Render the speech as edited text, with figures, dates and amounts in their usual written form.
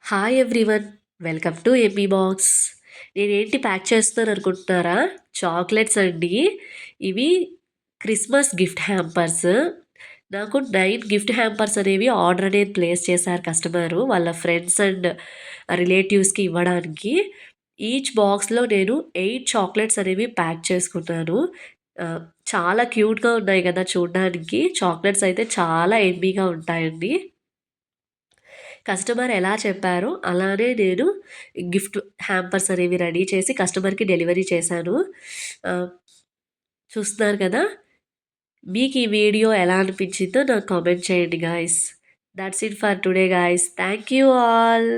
Hi everyone, welcome to MB box. నేనేంటి pack చేస్తున్నాను అనుకుంటున్నారా? చాక్లెట్స్ అండి. ఇవి క్రిస్మస్ గిఫ్ట్ హ్యాంపర్స్. నాకు 9 గిఫ్ట్ హ్యాంపర్స్ అనేవి ఆర్డర్ అనేది ప్లేస్ చేశారు కస్టమరు వాళ్ళ ఫ్రెండ్స్ అండ్ రిలేటివ్స్కి ఇవ్వడానికి. ఈచ్ బాక్స్లో నేను 8 చాక్లెట్స్ అనేవి ప్యాక్ చేసుకున్నాను. ఆ, చాలా క్యూట్గా ఉన్నాయి కదా చూడడానికి. చాక్లెట్స్ అయితే చాలా ఎమ్మీగా ఉంటాయండి. కస్టమర్ ఎలా చెప్పారో అలానే నేను గిఫ్ట్ హ్యాంపర్స్ అనేవి రెడీ చేసి కస్టమర్‌కి డెలివరీ చేశాను. ఆహ్, చూస్తున్నారు కదా! మీకు ఈ వీడియో ఎలా అనిపించిందో నాకు కామెంట్ చేయండి guys. That's it for today guys. Thank you all.